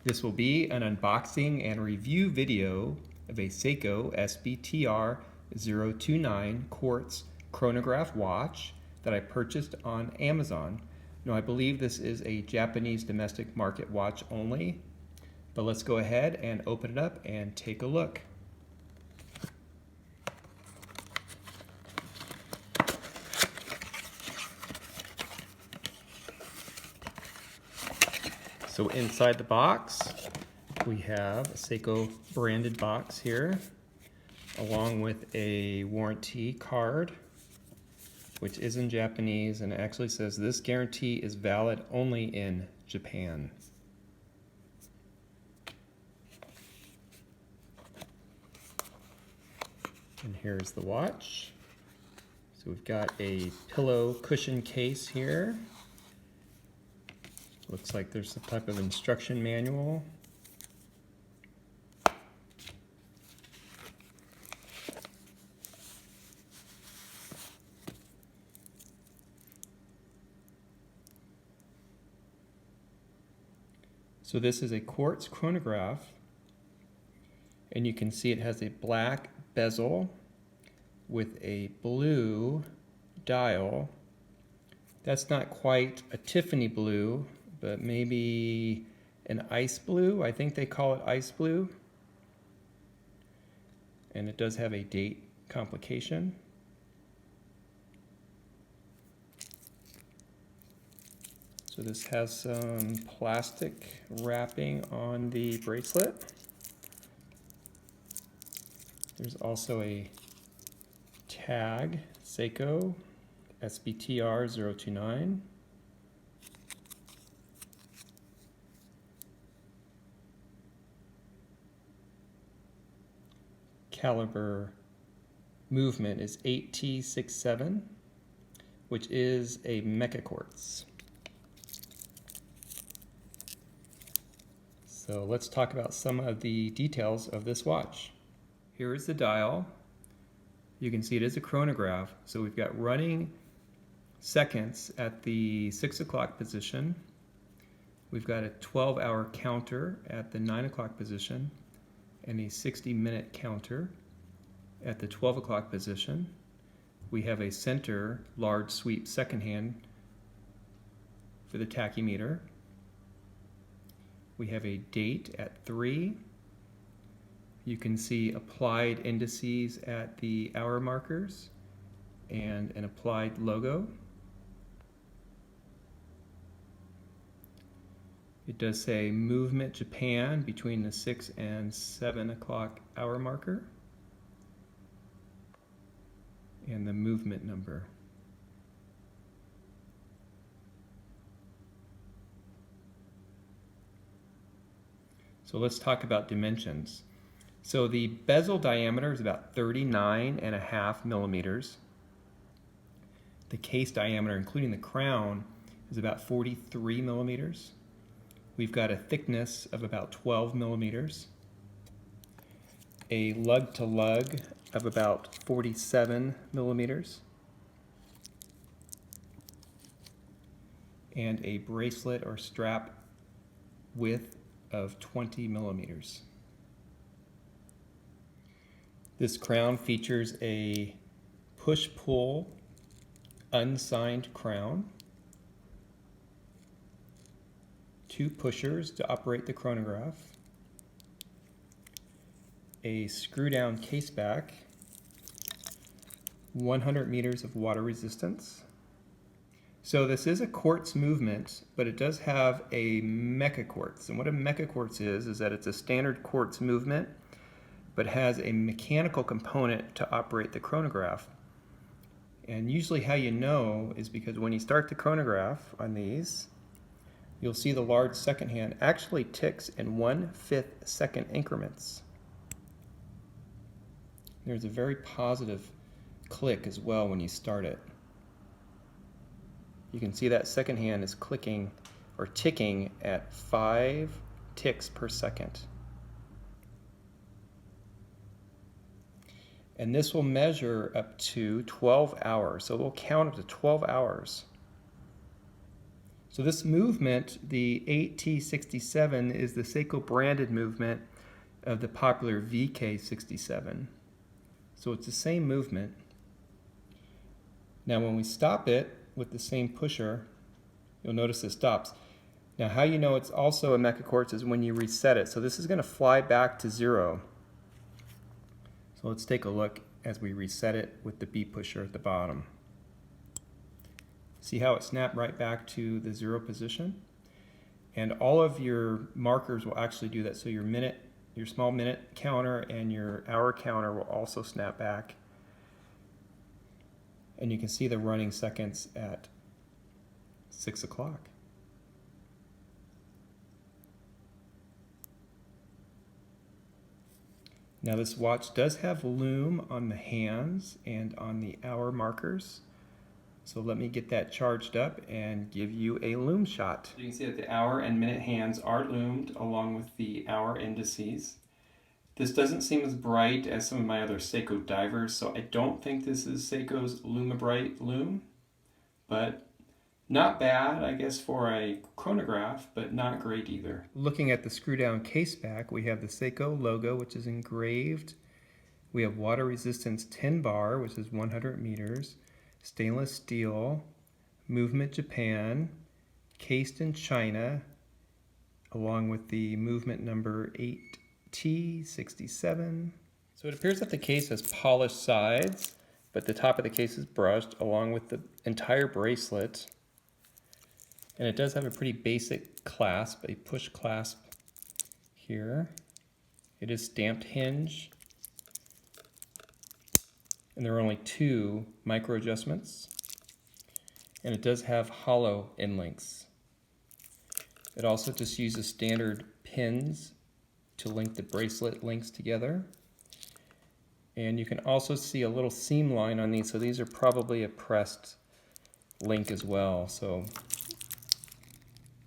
This will be an unboxing and review video of a Seiko SBTR029 quartz chronograph watch that I purchased on Amazon. Now, I believe this is a Japanese domestic market watch only, but let's go ahead and open it up and take a look. So inside the box, we have a Seiko branded box here, along with a warranty card, which is in Japanese and actually says this guarantee is valid only in Japan. And here's the watch. So we've got a pillow cushion case here. Looks like there's some type of instruction manual. So this is a quartz chronograph, and you can see it has a black bezel with a blue dial. That's not quite a Tiffany blue, but maybe an ice blue. I think they call it ice blue. And it does have a date complication. So this has some plastic wrapping on the bracelet. There's also a tag, Seiko SBTR029. Caliber movement is 8T67, which is a Mecha-Quartz. So let's talk about some of the details of this watch. Here is the dial. You can see it is a chronograph. So we've got running seconds at the 6 o'clock position. We've got a 12-hour counter at the 9 o'clock position and a 60-minute counter at the 12 o'clock position. We have a center large sweep second hand for the tachymeter. We have a date at 3. You can see applied indices at the hour markers and an applied logo. It does say movement Japan between the 6 and 7 o'clock hour marker and the movement number. So let's talk about dimensions. So the bezel diameter is about 39.5 millimeters. The case diameter, including the crown, is about 43 millimeters. We've got a thickness of about 12 millimeters. A lug to lug of about 47 millimeters. And a bracelet or strap width of 20 millimeters. This crown features a push-pull unsigned crown, 2 pushers to operate the chronograph, a screw-down case back, 100 meters of water resistance. So this is a quartz movement, but it does have a Mecha-Quartz. And what a Mecha-Quartz is that it's a standard quartz movement, but has a mechanical component to operate the chronograph. And usually how you know is because when you start the chronograph on these, you'll see the large second hand actually ticks in 1/5 second increments. There's a very positive click as well when you start it. You can see that second hand is clicking or ticking at 5 ticks per second. And this will measure up to 12 hours. So we'll count up to 12 hours. So this movement, the 8T67, is the Seiko branded movement of the popular VK67. So it's the same movement. Now when we stop it with the same pusher, you'll notice it stops. Now how you know it's also a Mecha-Quartz is when you reset it. So this is going to fly back to 0. So let's take a look as we reset it with the B pusher at the bottom. See how it snapped right back to the 0 position? And all of your markers will actually do that. So your minute, your small minute counter and your hour counter will also snap back. And you can see the running seconds at 6 o'clock. Now this watch does have lume on the hands and on the hour markers. So let me get that charged up and give you a lume shot. You can see that the hour and minute hands are lumed along with the hour indices. This doesn't seem as bright as some of my other Seiko divers, so I don't think this is Seiko's Lumibrite lume, but not bad, I guess, for a chronograph, but not great either. Looking at the screw down case back, we have the Seiko logo, which is engraved. We have water resistance 10 bar, which is 100 meters. Stainless steel, movement Japan, cased in China, along with the movement number 8T67. So it appears that the case has polished sides, but the top of the case is brushed along with the entire bracelet. And it does have a pretty basic clasp, a push clasp here. It is stamped hinge. And there are only 2 micro adjustments. And it does have hollow end links. It also just uses standard pins to link the bracelet links together. And you can also see a little seam line on these, so these are probably a pressed link as well. So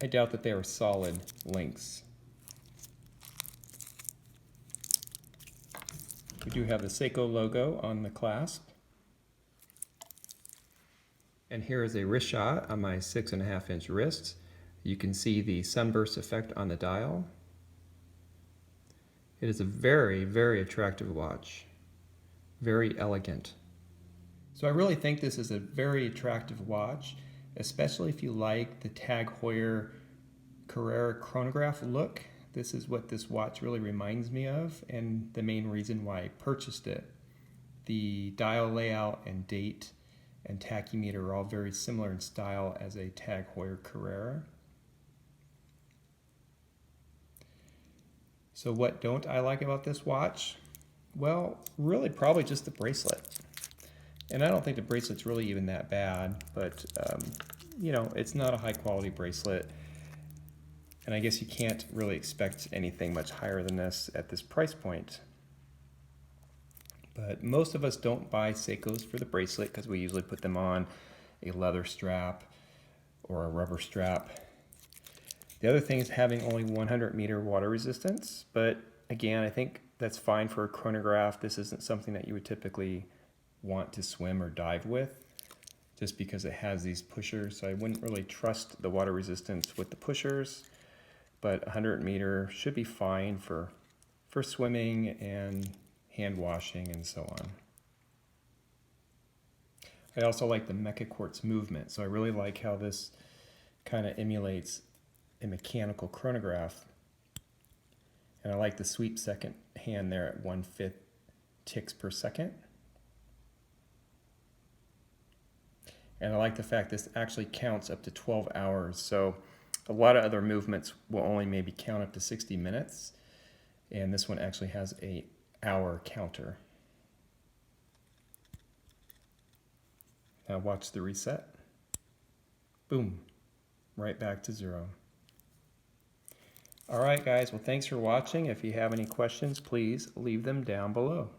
I doubt that they are solid links. We do have the Seiko logo on the clasp. And here is a wrist shot on my 6.5-inch wrist. You can see the sunburst effect on the dial. It is a very, very attractive watch. Very elegant. So I really think this is a very attractive watch, especially if you like the Tag Heuer Carrera chronograph look. This is what this watch really reminds me of, and the main reason why I purchased it. The dial layout and date and tachymeter are all very similar in style as a Tag Heuer Carrera. So what don't I like about this watch? Well, really probably just the bracelet. And I don't think the bracelet's really even that bad, but you know, it's not a high quality bracelet. And I guess you can't really expect anything much higher than this at this price point. But most of us don't buy Seikos for the bracelet because we usually put them on a leather strap or a rubber strap. The other thing is having only 100 meter water resistance, but again, I think that's fine for a chronograph. This isn't something that you would typically want to swim or dive with, just because it has these pushers. So I wouldn't really trust the water resistance with the pushers. But 100 meter should be fine for swimming and hand washing and so on. I also like the Mecha-Quartz movement, so I really like how this kind of emulates a mechanical chronograph. And I like the sweep second hand there at 1/5 ticks per second. And I like the fact this actually counts up to 12 hours. So a lot of other movements will only maybe count up to 60 minutes, and this one actually has an hour counter. Now watch the reset. Boom, right back to 0. All right, guys, well, thanks for watching. If you have any questions, please leave them down below.